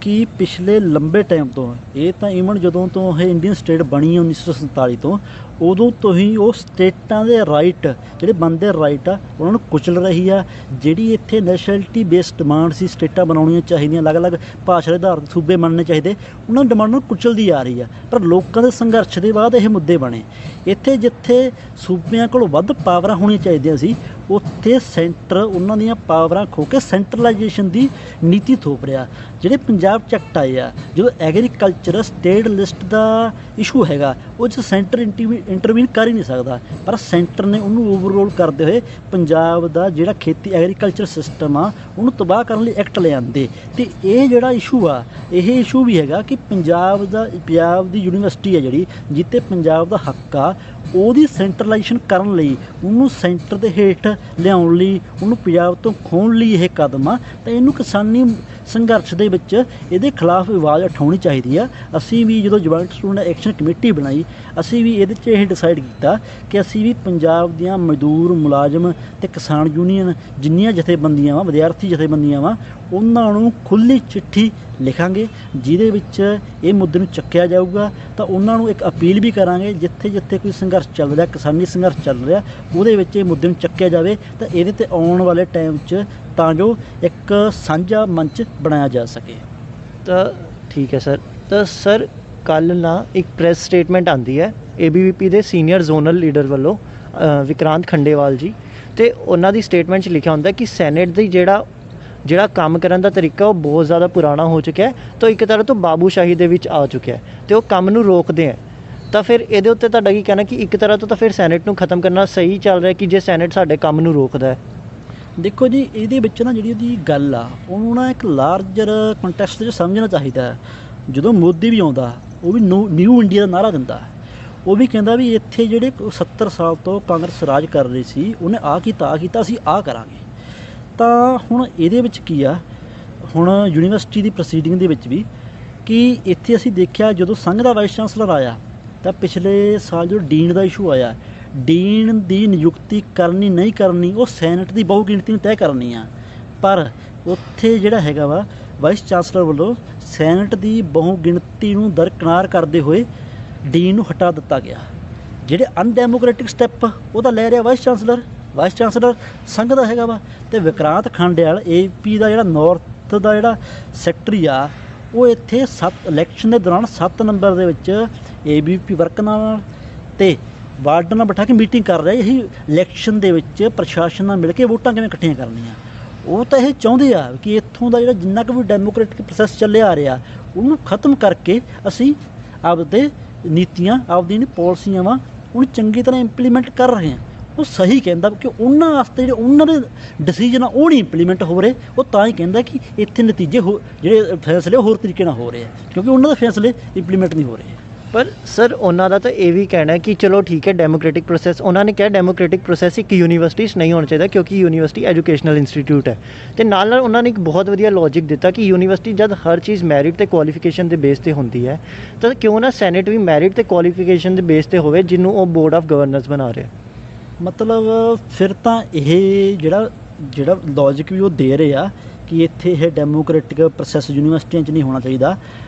ਕਿ ਪਿਛਲੇ ਲੰਬੇ ਟਾਈਮ ਤੋਂ, ਇਹ ਤਾਂ ਈਵਨ ਜਦੋਂ ਤੋਂ ਇਹ ਇੰਡੀਅਨ ਸਟੇਟ ਬਣੀ 1947 ਤੋਂ, ਉਦੋਂ ਤੋਂ ਹੀ ਉਹ ਸਟੇਟਾਂ ਦੇ ਰਾਈਟ ਜਿਹੜੇ ਬੰਦੇ ਰਾਈਟ ਆ ਉਹਨਾਂ ਨੂੰ ਕੁਚਲ ਰਹੀ ਆ। ਜਿਹੜੀ ਇੱਥੇ ਨੈਸ਼ਨੈਲਿਟੀ ਬੇਸਡ ਡਿਮਾਂਡ ਸੀ ਸਟੇਟਾਂ ਬਣਾਉਣੀਆਂ ਚਾਹੀਦੀਆਂ, ਅਲੱਗ-ਅਲੱਗ ਭਾਸ਼ਾ ਦੇ ਆਧਾਰ 'ਤੇ ਸੂਬੇ ਬਣਨੇ ਚਾਹੀਦੇ, ਉਹਨਾਂ ਦੀ ਡਿਮਾਂਡ ਨੂੰ ਕੁਚਲਦੀ ਆ ਰਹੀ ਆ। ਪਰ ਲੋਕਾਂ ਦੇ ਸੰਘਰਸ਼ ਦੇ ਬਾਅਦ ਇਹ ਮੁੱਦੇ ਬਣੇ। ਇੱਥੇ ਜਿੱਥੇ ਸੂਬਿਆਂ ਕੋਲ ਵੱਧ ਪਾਵਰਾਂ ਹੋਣੀਆਂ ਚਾਹੀਦੀਆਂ ਸੀ, ਉੱਥੇ ਸੈਂਟਰ ਉਹਨਾਂ ਦੀਆਂ ਪਾਵਰਾਂ ਖੋ ਕੇ ਸੈਂਟਰਲਾਈਜੇਸ਼ਨ ਦੀ ਨੀਤੀ ਥੋਪ ਰਿਹਾ। ਜਿਹੜੇ ਪੰਜਾਬ 'ਚ ਐਕਟ ਆਏ ਆ, ਜਦੋਂ ਐਗਰੀਕਲਚਰ ਸਟੇਟ ਲਿਸਟ ਦਾ ਇਸ਼ੂ ਹੈਗਾ, ਉਹ 'ਚ ਸੈਂਟਰ ਇੰਟਰਵੀਨ ਕਰ ਹੀ ਨਹੀਂ ਸਕਦਾ, ਪਰ ਸੈਂਟਰ ਨੇ ਉਹਨੂੰ ਓਵਰਰੋਲ ਕਰਦੇ ਹੋਏ ਪੰਜਾਬ ਦਾ ਜਿਹੜਾ ਖੇਤੀ ਐਗਰੀਕਲਚਰ ਸਿਸਟਮ ਆ ਉਹਨੂੰ ਤਬਾਹ ਕਰਨ ਲਈ ਐਕਟ ਲਿਆਂਦੇ। ਅਤੇ ਇਹ ਜਿਹੜਾ ਇਸ਼ੂ ਆ, ਇਹ ਇਸ਼ੂ ਵੀ ਹੈਗਾ ਕਿ ਪੰਜਾਬ ਦੀ ਯੂਨੀਵਰਸਿਟੀ ਹੈ ਜਿਹੜੀ ਜਿੱਥੇ ਪੰਜਾਬ ਦਾ ਹੱਕ ਆ, ਉਹਦੀ ਸੈਂਟਰਲਾਈਜੇਸ਼ਨ ਕਰਨ ਲਈ, ਉਹਨੂੰ ਸੈਂਟਰ ਦੇ ਹੇਠ ਲਿਆਉਣ ਲਈ, ਉਹਨੂੰ ਪੰਜਾਬ ਤੋਂ ਖੋਹਣ ਲਈ ਇਹ ਕਦਮ ਆ। ਤਾਂ ਇਹਨੂੰ ਕਿਸਾਨੀ ਸੰਘਰਸ਼ ਦੇ ਵਿੱਚ ਇਹਦੇ ਖਿਲਾਫ ਆਵਾਜ਼ ਉਠਾਉਣੀ ਚਾਹੀਦੀ ਆ। ਅਸੀਂ ਵੀ ਜਦੋਂ ਜੁਆਇੰਟ ਸਟੂਡੈਂਟ ਐਕਸ਼ਨ ਕਮੇਟੀ ਬਣਾਈ, ਅਸੀਂ ਵੀ ਇਹਦੇ 'ਚ ਇਹ ਡਿਸਾਈਡ ਕੀਤਾ ਕਿ ਅਸੀਂ ਵੀ ਪੰਜਾਬ ਦੀਆਂ ਮਜ਼ਦੂਰ, ਮੁਲਾਜ਼ਮ ਅਤੇ ਕਿਸਾਨ ਯੂਨੀਅਨ ਜਿੰਨੀਆਂ ਜਥੇਬੰਦੀਆਂ ਵਾ, ਵਿਦਿਆਰਥੀ ਜਥੇਬੰਦੀਆਂ ਵਾ, ਉਹਨਾਂ ਨੂੰ ਖੁੱਲ੍ਹੀ ਚਿੱਠੀ ਲਿਖਾਂਗੇ ਜਿਹਦੇ ਵਿੱਚ ਇਹ ਮੁੱਦੇ ਨੂੰ ਚੱਕਿਆ ਜਾਊਗਾ। ਤਾਂ ਉਹਨਾਂ ਨੂੰ ਇੱਕ ਅਪੀਲ ਵੀ ਕਰਾਂਗੇ, ਜਿੱਥੇ ਜਿੱਥੇ ਕੋਈ ਸੰਘਰਸ਼ ਚੱਲ ਰਿਹਾ, ਕਿਸਾਨੀ ਸੰਘਰਸ਼ ਚੱਲ ਰਿਹਾ, ਉਹਦੇ ਵਿੱਚ ਇਹ ਮੁੱਦੇ ਨੂੰ ਚੱਕਿਆ ਜਾਵੇ ਤਾਂ ਇਹਦੇ 'ਤੇ ਆਉਣ ਵਾਲੇ ਟਾਈਮ 'ਚ ਤਾਂ ਜੋ ਇੱਕ ਸਾਂਝਾ ਮੰਚ ਬਣਾਇਆ ਜਾ ਸਕੇ। ਤਾਂ ਠੀਕ ਹੈ ਸਰ। ਤਾਂ ਸਰ ਕੱਲ੍ਹ ਨਾ ਇੱਕ ਪ੍ਰੈਸ ਸਟੇਟਮੈਂਟ ਆਉਂਦੀ ਹੈ ABVP ਦੇ ਸੀਨੀਅਰ ਜ਼ੋਨਲ ਲੀਡਰ ਵੱਲੋਂ, ਵਿਕਰਾਂਤ ਖੰਡੇਵਾਲ ਜੀ, ਅਤੇ ਉਹਨਾਂ ਦੀ ਸਟੇਟਮੈਂਟ 'ਚ ਲਿਖਿਆ ਹੁੰਦਾ ਕਿ ਸੈਨੇਟ ਦੀ ਜਿਹੜਾ ਕੰਮ ਕਰਨ ਦਾ ਤਰੀਕਾ ਉਹ ਬਹੁਤ ਜ਼ਿਆਦਾ ਪੁਰਾਣਾ ਹੋ ਚੁੱਕਿਆ ਹੈ, ਤਾਂ ਇੱਕ ਤਰ੍ਹਾਂ ਤੋਂ ਬਾਬੂਸ਼ਾਹੀ ਦੇ ਵਿੱਚ ਆ ਚੁੱਕਿਆ ਹੈ ਅਤੇ ਉਹ ਕੰਮ ਨੂੰ ਰੋਕਦੇ ਹੈ। ਤਾਂ ਫਿਰ ਇਹਦੇ ਉੱਤੇ ਤੁਹਾਡਾ ਕੀ ਕਹਿਣਾ ਕਿ ਇੱਕ ਤਰ੍ਹਾਂ ਤੋਂ ਤਾਂ ਫਿਰ ਸੈਨੇਟ ਨੂੰ ਖ਼ਤਮ ਕਰਨਾ ਸਹੀ ਚੱਲ ਰਿਹਾ ਕਿ ਜੇ ਸੈਨੇਟ ਸਾਡੇ ਕੰਮ ਨੂੰ ਰੋਕਦਾ ਹੈ? ਦੇਖੋ ਜੀ, ਇਹਦੇ ਵਿੱਚ ਨਾ ਜਿਹੜੀ ਉਹਦੀ ਗੱਲ ਆ ਉਹਨੂੰ ਨਾ ਇੱਕ ਲਾਰਜਰ ਕੰਟੈਕਸਟ 'ਚ ਸਮਝਣਾ ਚਾਹੀਦਾ ਹੈ। ਜਦੋਂ ਮੋਦੀ ਵੀ ਆਉਂਦਾ, ਉਹ ਵੀ ਨਿਊ ਇੰਡੀਆ ਦਾ ਨਾਅਰਾ ਦਿੰਦਾ, ਉਹ ਵੀ ਕਹਿੰਦਾ ਵੀ ਇੱਥੇ ਜਿਹੜੇ 70 ਸਾਲ ਤੋਂ ਕਾਂਗਰਸ ਰਾਜ ਕਰ ਰਹੀ ਸੀ, ਉਹਨੇ ਆਹ ਕੀਤਾ ਅਸੀਂ ਆਹ ਕਰਾਂਗੇ। ਤਾਂ ਹੁਣ ਇਹਦੇ ਵਿੱਚ ਕੀ ਆ, ਹੁਣ ਯੂਨੀਵਰਸਿਟੀ ਦੀ ਪ੍ਰੋਸੀਡਿੰਗ ਦੇ ਵਿੱਚ ਵੀ ਕਿ ਇੱਥੇ ਅਸੀਂ ਦੇਖਿਆ ਜਦੋਂ ਸੰਘ ਦਾ ਵਾਈਸ ਚਾਂਸਲਰ ਆਇਆ ਤਾਂ ਪਿਛਲੇ ਸਾਲ ਜੋ ਡੀਨ ਦਾ ਇਸ਼ੂ ਆਇਆ, ਡੀਨ ਦੀ ਨਿਯੁਕਤੀ ਕਰਨੀ ਨਹੀਂ ਕਰਨੀ ਉਹ ਸੈਨੇਟ ਦੀ ਬਹੁ ਗਿਣਤੀ ਨੂੰ ਤੈਅ ਕਰਨੀ ਆ। ਪਰ ਉੱਥੇ ਜਿਹੜਾ ਹੈਗਾ ਵਾ ਵਾਈਸ ਚਾਂਸਲਰ ਵੱਲੋਂ ਸੈਨੇਟ ਦੀ ਬਹੁ ਗਿਣਤੀ ਨੂੰ ਦਰਕਿਨਾਰ ਕਰਦੇ ਹੋਏ ਡੀਨ ਨੂੰ ਹਟਾ ਦਿੱਤਾ ਗਿਆ। ਜਿਹੜੇ ਅਨਡੈਮੋਕ੍ਰੈਟਿਕ ਸਟੈਪ ਉਹਦਾ ਲੈ ਰਿਹਾ ਵਾਈਸ ਚਾਂਸਲਰ ਸੰਘ ਦਾ ਹੈਗਾ ਵਾ। ਅਤੇ ਵਿਕਰਾਂਤ ਖੰਡੇਵਾਲ AP ਦਾ ਜਿਹੜਾ ਨਾਰਥ ਦਾ ਜਿਹੜਾ ਸੈਕਟਰੀ ਆ, ਉਹ ਇੱਥੇ ਇਲੈਕਸ਼ਨ ਦੇ ਦੌਰਾਨ 7 ਨੰਬਰ ਦੇ ਵਿੱਚ ABVP ਵਰਕਰਾਂ ਨਾਲ ਅਤੇ ਵਾਰਡਨ ਨਾਲ ਬਿਠਾ ਕੇ ਮੀਟਿੰਗ ਕਰ ਰਿਹਾ। ਇਹੀ ਇਲੈਕਸ਼ਨ ਦੇ ਵਿੱਚ ਪ੍ਰਸ਼ਾਸਨ ਨਾਲ ਮਿਲ ਕੇ ਵੋਟਾਂ ਕਿਵੇਂ ਇਕੱਠੀਆਂ ਕਰਨੀਆਂ। ਉਹ ਤਾਂ ਇਹ ਚਾਹੁੰਦੇ ਆ ਕਿ ਇੱਥੋਂ ਦਾ ਜਿਹੜਾ ਜਿੰਨਾ ਕੁ ਵੀ ਡੈਮੋਕ੍ਰੈਟਿਕ ਪ੍ਰੋਸੈਸ ਚੱਲਿਆ ਆ ਰਿਹਾ ਉਹਨੂੰ ਖਤਮ ਕਰਕੇ ਅਸੀਂ ਆਪਦੇ ਨੀਤੀਆਂ, ਆਪਦੀਆਂ ਪਾਲਿਸੀਆਂ ਵਾ ਉਹਨੂੰ ਚੰਗੀ ਤਰ੍ਹਾਂ ਇੰਪਲੀਮੈਂਟ ਕਰ ਰਹੇ ਹਾਂ। ਉਹ ਸਹੀ ਕਹਿੰਦਾ ਕਿ ਉਹਨਾਂ ਵਾਸਤੇ ਜਿਹੜੇ ਉਹਨਾਂ ਦੇ ਡਿਸੀਜਨ ਆ ਉਹ ਨਹੀਂ ਇੰਪਲੀਮੈਂਟ ਹੋ ਰਹੇ। ਉਹ ਤਾਂ ਹੀ ਕਹਿੰਦਾ ਕਿ ਇੱਥੇ ਨਤੀਜੇ ਜਿਹੜੇ ਫੈਸਲੇ ਹੋਰ ਤਰੀਕੇ ਨਾਲ ਹੋ ਰਹੇ ਆ, ਕਿਉਂਕਿ ਉਹਨਾਂ ਦੇ ਫੈਸਲੇ ਇੰਪਲੀਮੈਂਟ ਨਹੀਂ ਹੋ ਰਹੇ। ਪਰ ਸਰ ਉਹਨਾਂ ਦਾ ਤਾਂ ਇਹ ਵੀ ਕਹਿਣਾ ਹੈ ਕਿ ਚਲੋ ਠੀਕ ਹੈ ਡੈਮੋਕ੍ਰੈਟਿਕ ਪ੍ਰੋਸੈਸ, ਉਹਨਾਂ ਨੇ ਕਿਹਾ ਡੈਮੋਕ੍ਰੈਟਿਕ ਪ੍ਰੋਸੈਸ ਇੱਕ ਯੂਨੀਵਰਸਿਟੀ 'ਚ ਨਹੀਂ ਹੋਣਾ ਚਾਹੀਦਾ ਕਿਉਂਕਿ ਯੂਨੀਵਰਸਿਟੀ ਐਜੂਕੇਸ਼ਨਲ ਇੰਸਟੀਟਿਊਟ ਹੈ। ਅਤੇ ਨਾਲ ਉਹਨਾਂ ਨੇ ਇੱਕ ਬਹੁਤ ਵਧੀਆ ਲੌਜਿਕ ਦਿੱਤਾ ਕਿ ਯੂਨੀਵਰਸਿਟੀ ਜਦ ਹਰ ਚੀਜ਼ ਮੈਰਿਟ ਅਤੇ ਕੁਆਲੀਫਿਕੇਸ਼ਨ ਦੇ ਬੇਸ 'ਤੇ ਹੁੰਦੀ ਹੈ ਤਾਂ ਕਿਉਂ ਨਾ ਸੈਨੇਟ ਵੀ ਮੈਰਿਟ ਅਤੇ ਕੁਆਲੀਫਿਕੇਸ਼ਨ ਦੇ ਬੇਸ 'ਤੇ ਹੋਵੇ, ਜਿਹਨੂੰ ਉਹ ਬੋਰਡ ਆਫ ਗਵਰਨਰਸ ਬਣਾ ਰਿਹਾ। ਮਤਲਬ ਫਿਰ ਤਾਂ ਇਹ ਜਿਹੜਾ ਲੌਜਿਕ ਵੀ ਉਹ ਦੇ ਰਹੇ ਆ ਕਿ ਇੱਥੇ ਇਹ ਡੈਮੋਕ੍ਰੈਟਿਕ ਪ੍ਰੋਸੈਸ ਯੂਨੀਵਰਸਿਟੀਆਂ 'ਚ ਨਹੀਂ ਹੋਣਾ ਚਾਹੀਦਾ,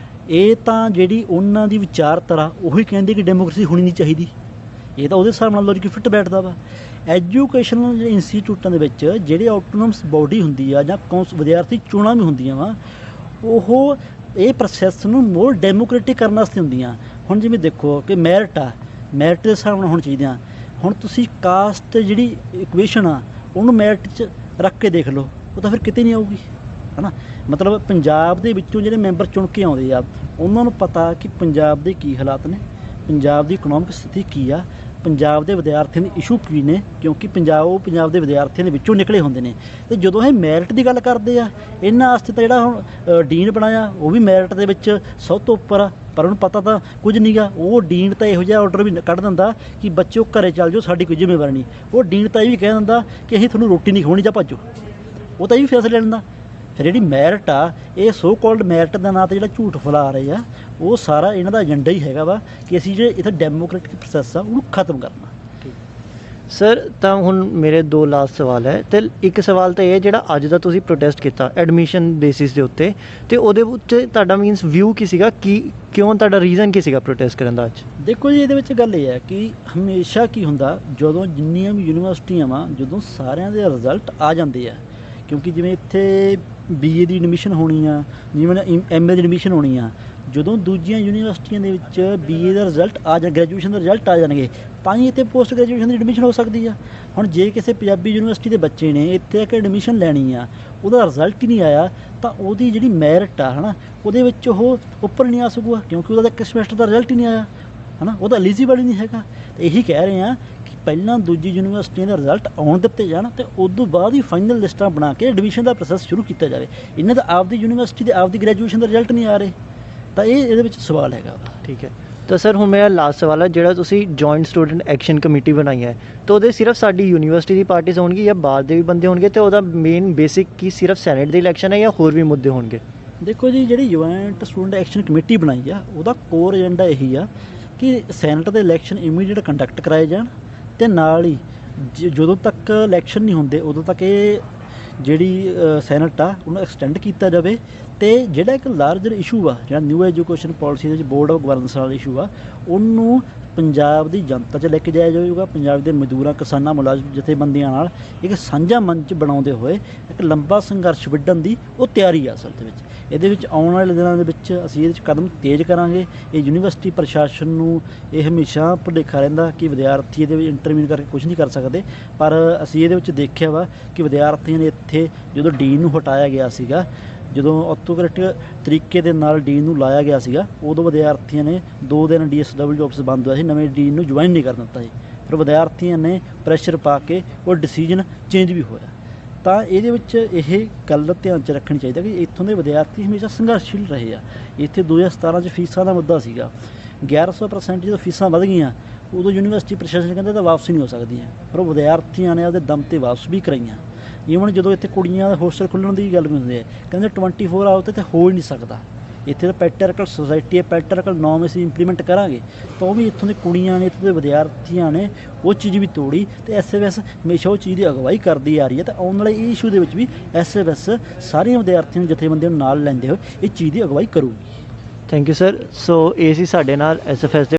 ਇਹ ਤਾਂ ਜਿਹੜੀ ਉਹਨਾਂ ਦੀ ਵਿਚਾਰਧਾਰਾ ਉਹੀ ਕਹਿੰਦੀ ਕਿ ਡੈਮੋਕ੍ਰੇਸੀ ਹੋਣੀ ਨਹੀਂ ਚਾਹੀਦੀ। ਇਹ ਤਾਂ ਉਹਦੇ ਹਿਸਾਬ ਨਾਲ ਲੌਜਿਕ ਫਿੱਟ ਬੈਠਦਾ ਵਾ। ਐਜੂਕੇਸ਼ਨਲ ਜਿਹੜੇ ਇੰਸਟੀਚਿਊਟਾਂ ਦੇ ਵਿੱਚ ਜਿਹੜੇ ਆਟੋਨਮਸ ਬੋਡੀ ਹੁੰਦੀ ਆ ਜਾਂ ਵਿਦਿਆਰਥੀ ਚੋਣਾਂ ਵੀ ਹੁੰਦੀਆਂ ਵਾ, ਉਹ ਇਹ ਪ੍ਰੋਸੈਸ ਨੂੰ ਮੋਰ ਡੈਮੋਕ੍ਰੇਟਿਕ ਕਰਨ ਵਾਸਤੇ ਹੁੰਦੀਆਂ। ਹੁਣ ਜਿਵੇਂ ਦੇਖੋ ਕਿ ਮੈਰਿਟ ਦੇ ਹਿਸਾਬ ਨਾਲ ਹੋਣੀ ਚਾਹੀਦੀਆਂ। ਹੁਣ ਤੁਸੀਂ ਕਾਸਟ ਜਿਹੜੀ ਇਕੁਏਸ਼ਨ ਆ ਉਹਨੂੰ ਮੈਰਿਟ 'ਚ ਰੱਖ ਕੇ ਦੇਖ ਲਓ, ਉਹ ਤਾਂ ਫਿਰ ਕਿਤੇ ਨਹੀਂ ਆਊਗੀ, ਹੈ ਨਾ। ਮਤਲਬ ਪੰਜਾਬ ਦੇ ਵਿੱਚੋਂ ਜਿਹੜੇ ਮੈਂਬਰ ਚੁਣ ਕੇ ਆਉਂਦੇ ਆ ਉਹਨਾਂ ਨੂੰ ਪਤਾ ਕਿ ਪੰਜਾਬ ਦੇ ਕੀ ਹਾਲਾਤ ਨੇ, ਪੰਜਾਬ ਦੀ ਇਕਨੋਮਿਕ ਸਥਿਤੀ ਕੀ ਆ, ਪੰਜਾਬ ਦੇ ਵਿਦਿਆਰਥੀਆਂ ਦੇ ਇਸ਼ੂ ਕੀ ਨੇ, ਕਿਉਂਕਿ ਪੰਜਾਬ ਦੇ ਵਿਦਿਆਰਥੀਆਂ ਦੇ ਵਿੱਚੋਂ ਨਿਕਲੇ ਹੁੰਦੇ ਨੇ। ਅਤੇ ਜਦੋਂ ਇਹ ਮੈਰਿਟ ਦੀ ਗੱਲ ਕਰਦੇ ਆ, ਇਹਨਾਂ ਵਾਸਤੇ ਤਾਂ ਜਿਹੜਾ ਹੁਣ ਡੀਨ ਬਣਾਇਆ ਉਹ ਵੀ ਮੈਰਿਟ ਦੇ ਵਿੱਚ ਸਭ ਤੋਂ ਉੱਪਰ ਆ, ਪਰ ਉਹਨੂੰ ਪਤਾ ਤਾਂ ਕੁਝ ਨਹੀਂ ਗਾ। ਉਹ ਡੀਨ ਤਾਂ ਇਹੋ ਜਿਹਾ ਆਰਡਰ ਵੀ ਕੱਢ ਦਿੰਦਾ ਕਿ ਬੱਚਿਓ ਘਰੇ ਚੱਲ ਜਾਓ, ਸਾਡੀ ਕੋਈ ਜ਼ਿੰਮੇਵਾਰੀ ਨਹੀਂ। ਉਹ ਡੀਨ ਤਾਂ ਇਹ ਵੀ ਕਹਿ ਦਿੰਦਾ ਕਿ ਅਸੀਂ ਤੁਹਾਨੂੰ ਰੋਟੀ ਨਹੀਂ ਖਵਾਉਣੀ ਜਾਂ ਭੱਜੋ। ਉਹ ਤਾਂ ਇਹ ਵੀ ਫੈਸਲੇ ਲੈਂਦਾ। ਫਿਰ ਜਿਹੜੀ ਮੈਰਿਟ ਆ, ਇਹ ਸੋ ਕਾਲਡ ਮੈਰਿਟ ਦਾ ਨਾਂ 'ਤੇ ਜਿਹੜਾ ਝੂਠ ਫੈਲਾ ਰਹੇ ਆ, ਉਹ ਸਾਰਾ ਇਹਨਾਂ ਦਾ ਏਜੰਡਾ ਹੀ ਹੈਗਾ ਵਾ ਕਿ ਅਸੀਂ ਜਿਹੜੇ ਇੱਥੇ ਡੈਮੋਕ੍ਰੈਟਿਕ ਪ੍ਰੋਸੈਸ ਆ ਉਹਨੂੰ ਖਤਮ ਕਰਨਾ। ਸਰ ਤਾਂ ਹੁਣ ਮੇਰੇ ਦੋ ਲਾਸਟ ਸਵਾਲ ਹੈ ਤੇ ਇੱਕ ਸਵਾਲ ਤਾਂ ਇਹ ਹੈ ਜਿਹੜਾ ਅੱਜ ਦਾ ਤੁਸੀਂ ਪ੍ਰੋਟੈਸਟ ਕੀਤਾ ਐਡਮਿਸ਼ਨ ਬੇਸਿਸ ਦੇ ਉੱਤੇ ਤੇ ਉਹਦੇ ਉੱਤੇ ਤੁਹਾਡਾ ਮੀਨਸ ਵਿਊ ਕੀ ਸੀਗਾ ਕੀ ਕਿਉਂ ਤੁਹਾਡਾ ਰੀਜ਼ਨ ਕੀ ਸੀਗਾ ਪ੍ਰੋਟੈਸਟ ਕਰਨ ਦਾ ਅੱਜ? ਦੇਖੋ ਜੀ, ਇਹਦੇ ਵਿੱਚ ਗੱਲ ਇਹ ਹੈ ਕਿ ਹਮੇਸ਼ਾ ਕੀ ਹੁੰਦਾ, ਜਦੋਂ ਜਿੰਨੀਆਂ ਵੀ ਯੂਨੀਵਰਸਿਟੀਆਂ ਵਾ, ਜਦੋਂ ਸਾਰਿਆਂ ਦੇ ਰਿਜ਼ਲਟ ਆ ਜਾਂਦੇ ਆ, ਕਿਉਂਕਿ ਜਿਵੇਂ ਇੱਥੇ BA ਦੀ ਐਡਮਿਸ਼ਨ ਹੋਣੀ ਆ, ਜਿਵੇਂ MA ਦੀ ਐਡਮਿਸ਼ਨ ਹੋਣੀ ਆ, ਜਦੋਂ ਦੂਜੀਆਂ ਯੂਨੀਵਰਸਿਟੀਆਂ ਦੇ ਵਿੱਚ BA ਦਾ ਰਿਜ਼ਲਟ ਆ ਜਾ, ਗ੍ਰੈਜੂਏਸ਼ਨ ਦਾ ਰਿਜ਼ਲਟ ਆ ਜਾਣਗੇ, ਤਾਂ ਹੀ ਇੱਥੇ ਪੋਸਟ ਗ੍ਰੈਜੂਏਸ਼ਨ ਦੀ ਐਡਮਿਸ਼ਨ ਹੋ ਸਕਦੀ ਆ। ਹੁਣ ਜੇ ਕਿਸੇ ਪੰਜਾਬੀ ਯੂਨੀਵਰਸਿਟੀ ਦੇ ਬੱਚੇ ਨੇ ਇੱਥੇ ਆ ਕੇ ਐਡਮਿਸ਼ਨ ਲੈਣੀ ਆ, ਉਹਦਾ ਰਿਜ਼ਲਟ ਹੀ ਨਹੀਂ ਆਇਆ, ਤਾਂ ਉਹਦੀ ਜਿਹੜੀ ਮੈਰਿਟ ਆ ਹੈ ਨਾ, ਉਹਦੇ ਵਿੱਚ ਉਹ ਉੱਪਰ ਨਹੀਂ ਆ ਸਕੂਗਾ, ਕਿਉਂਕਿ ਉਹਦਾ ਇੱਕ ਸਮੈਸਟਰ ਦਾ ਰਿਜ਼ਲਟ ਹੀ ਨਹੀਂ ਆਇਆ ਹੈ ਨਾ, ਉਹਦਾ ਐਲੀਜੀਬਲ ਹੀ ਨਹੀਂ ਹੈਗਾ। ਤੇ ਇਹੀ ਕਹਿ ਰਹੇ ਆ ਕਿ ਪਹਿਲਾਂ ਦੂਜੀ ਯੂਨੀਵਰਸਿਟੀਆਂ ਦਾ ਰਿਜ਼ਲਟ ਆਉਣ ਦਿੱਤੇ ਜਾਣ ਤੇ ਉਸ ਤੋਂ ਬਾਅਦ ਹੀ ਫਾਈਨਲ ਲਿਸਟਾਂ ਬਣਾ ਕੇ ਐਡਮਿਸ਼ਨ ਦਾ ਪ੍ਰੋਸੈਸ ਸ਼ੁਰੂ ਕੀਤਾ ਜਾਵੇ। ਇਹਨਾਂ ਦਾ ਆਪਦੀ ਯੂਨੀਵਰਸਿਟੀ ਦੇ ਆਪਦੀ ਗ੍ਰੈਜੂਏਸ਼ਨ ਦਾ ਰਿਜ਼ਲਟ ਨਹੀਂ ਆ ਰਹੇ, ਤਾਂ ਇਹਦੇ ਵਿੱਚ ਸਵਾਲ ਹੈਗਾ ਉਹਦਾ। ਠੀਕ ਹੈ, ਤਾਂ ਸਰ ਹੁਣ ਮੇਰਾ ਲਾਸਟ ਸਵਾਲ ਹੈ, ਜਿਹੜਾ ਤੁਸੀਂ ਜੁਆਇੰਟ ਸਟੂਡੈਂਟ ਐਕਸ਼ਨ ਕਮੇਟੀ ਬਣਾਈ ਹੈ ਤਾਂ ਉਹਦੇ ਸਿਰਫ ਸਾਡੀ ਯੂਨੀਵਰਸਿਟੀ ਦੀ ਪਾਰਟੀਜ਼ ਹੋਣਗੀ ਜਾਂ ਬਾਹਰ ਦੇ ਵੀ ਬੰਦੇ ਹੋਣਗੇ, ਤੇ ਉਹਦਾ ਮੇਨ ਬੇਸਿਕ ਕੀ ਸਿਰਫ ਸੈਨੇਟ ਦੀ ਇਲੈਕਸ਼ਨ ਹੈ ਜਾਂ ਹੋਰ ਵੀ ਮੁੱਦੇ ਹੋਣਗੇ? ਦੇਖੋ ਜੀ, ਜਿਹੜੀ ਜੁਆਇੰਟ ਸਟੂਡੈਂਟ ਐਕਸ਼ਨ ਕਮੇਟੀ ਬਣਾਈ ਆ, ਉਹਦਾ ਕੋਰ ਏਜੰਡਾ ਇਹੀ ਆ ਕਿ ਸੈਨੇਟ ਦੇ ਇਲੈਕਸ਼ਨ ਇਮੀਡੀਏਟ ਕੰਡਕਟ ਕਰਾਏ ਜਾਣ, ਤੇ ਨਾਲ ਹੀ ਜਦੋਂ ਤੱਕ ਇਲੈਕਸ਼ਨ ਨਹੀਂ ਹੁੰਦੇ ਉਦੋਂ ਤੱਕ ਇਹ ਜਿਹੜੀ ਸੈਨੇਟ ਆ ਉਹਨੂੰ ਐਕਸਟੈਂਡ ਕੀਤਾ ਜਾਵੇ। ਤੇ ਜਿਹੜਾ ਇੱਕ ਲਾਰਜਰ ਇਸ਼ੂ ਆ, ਜਿਹੜਾ ਨਿਊ ਐਜੂਕੇਸ਼ਨ ਪਾਲਿਸੀ ਦੇ ਵਿੱਚ ਬੋਰਡ ਆਫ ਗਵਰਨੈਂਸ ਵਾਲਾ ਇਸ਼ੂ ਆ, ਉਹਨੂੰ ਪੰਜਾਬ ਦੀ ਜਨਤਾ 'ਚ ਲੈ ਕੇ ਜਾਇਆ ਜਾਊਗਾ। ਪੰਜਾਬ ਦੇ ਮਜ਼ਦੂਰਾਂ, ਕਿਸਾਨਾਂ, ਮੁਲਾਜ਼ਮ ਜਥੇਬੰਦੀਆਂ ਨਾਲ ਇੱਕ ਸਾਂਝਾ ਮੰਚ ਬਣਾਉਂਦੇ ਹੋਏ ਇੱਕ ਲੰਬਾ ਸੰਘਰਸ਼ ਵਿੱਢਣ ਦੀ ਉਹ ਤਿਆਰੀ ਆ ਅਸਲ ਦੇ ਵਿੱਚ। ਇਹਦੇ ਵਿੱਚ ਆਉਣ ਵਾਲੇ ਦਿਨਾਂ ਦੇ ਵਿੱਚ ਅਸੀਂ ਇਹਦੇ 'ਚ ਕਦਮ ਤੇਜ਼ ਕਰਾਂਗੇ। ਇਹ ਯੂਨੀਵਰਸਿਟੀ ਪ੍ਰਸ਼ਾਸਨ ਨੂੰ ਇਹ ਹਮੇਸ਼ਾ ਭੁਲੇਖਾ ਰਹਿੰਦਾ ਕਿ ਵਿਦਿਆਰਥੀ ਇਹਦੇ ਵਿੱਚ ਇੰਟਰਵੀਨ ਕਰਕੇ ਕੁਝ ਨਹੀਂ ਕਰ ਸਕਦੇ, ਪਰ ਅਸੀਂ ਇਹਦੇ ਵਿੱਚ ਦੇਖਿਆ ਵਾ ਕਿ ਵਿਦਿਆਰਥੀਆਂ ਨੇ ਇੱਥੇ ਜਦੋਂ ਡੀਨ ਨੂੰ ਹਟਾਇਆ ਗਿਆ ਸੀਗਾ, ਜਦੋਂ ਆਟੋਕ੍ਰੈਟਿਕ ਤਰੀਕੇ ਦੇ ਨਾਲ ਡੀਨ ਨੂੰ ਲਾਇਆ ਗਿਆ ਸੀਗਾ, ਉਦੋਂ ਵਿਦਿਆਰਥੀਆਂ ਨੇ 2 ਦਿਨ DSW ਆਫਿਸ ਬੰਦ ਹੋਇਆ ਸੀ, ਨਵੇਂ ਡੀਨ ਨੂੰ ਜੁਆਇਨ ਨਹੀਂ ਕਰਨ ਦਿੱਤਾ ਸੀ। ਫਿਰ ਵਿਦਿਆਰਥੀਆਂ ਨੇ ਪ੍ਰੈਸ਼ਰ ਪਾ ਕੇ ਉਹ ਡਿਸੀਜਨ ਚੇਂਜ ਵੀ ਹੋਇਆ। ਤਾਂ ਇਹਦੇ ਵਿੱਚ ਇਹ ਗੱਲ ਧਿਆਨ 'ਚ ਰੱਖਣੀ ਚਾਹੀਦਾ ਕਿ ਇੱਥੋਂ ਦੇ ਵਿਦਿਆਰਥੀ ਹਮੇਸ਼ਾ ਸੰਘਰਸ਼ੀਲ ਰਹੇ ਆ। ਇੱਥੇ 2017 'ਚ ਫੀਸਾਂ ਦਾ ਮੁੱਦਾ ਸੀਗਾ, 1100% ਜਦੋਂ ਫੀਸਾਂ ਵੱਧ ਗਈਆਂ, ਉਦੋਂ ਯੂਨੀਵਰਸਿਟੀ ਪ੍ਰਸ਼ਾਸਨ ਕਹਿੰਦਾ ਤਾਂ ਵਾਪਸ ਨਹੀਂ ਹੋ ਸਕਦੀਆਂ, ਪਰ ਉਹ ਵਿਦਿਆਰਥੀਆਂ ਨੇ ਆਪਦੇ ਦਮ 'ਤੇ ਵਾਪਸ ਵੀ ਕਰਾਈਆਂ। ਈਵਨ ਜਦੋਂ ਇੱਥੇ ਕੁੜੀਆਂ ਦੇ ਹੋਸਟਲ ਖੁੱਲ੍ਹਣ ਦੀ ਗੱਲ ਵੀ ਹੁੰਦੀ ਹੈ, ਕਹਿੰਦੇ 24 ਆਵਰ ਤੇ ਹੋ ਹੀ ਨਹੀਂ ਸਕਦਾ। ਇੱਥੇ ਤਾਂ ਪੈਟਰਕਲ ਸੋਸਾਇਟੀ ਹੈ, ਪੈਟਰਕਲ ਨੋਰਮ ਅਸੀਂ ਇੰਪਲੀਮੈਂਟ ਕਰਾਂਗੇ, ਤਾਂ ਉਹ ਵੀ ਇੱਥੋਂ ਦੇ ਕੁੜੀਆਂ ਨੇ, ਇੱਥੋਂ ਦੇ ਵਿਦਿਆਰਥੀਆਂ ਨੇ ਉਹ ਚੀਜ਼ ਵੀ ਤੋੜੀ। ਤੇ SFS ਹਮੇਸ਼ਾ ਉਹ ਚੀਜ਼ ਦੀ ਅਗਵਾਈ ਕਰਦੀ ਆ ਰਹੀ ਹੈ। ਤਾਂ ਆਉਣ ਵਾਲੇ ਇਹ ਇਸ਼ੂ ਦੇ ਵਿੱਚ ਵੀ SFS ਸਾਰੀਆਂ ਵਿਦਿਆਰਥੀਆਂ ਨੂੰ, ਜਥੇਬੰਦੀਆਂ ਨੂੰ ਨਾਲ ਲੈਂਦੇ ਹੋਏ ਇਹ ਚੀਜ਼ ਦੀ ਅਗਵਾਈ ਕਰੂਗੀ। Thank you sir. ਸੋ ਇਹ ਸੀ ਸਾਡੇ ਨਾਲ SFS ਦੇ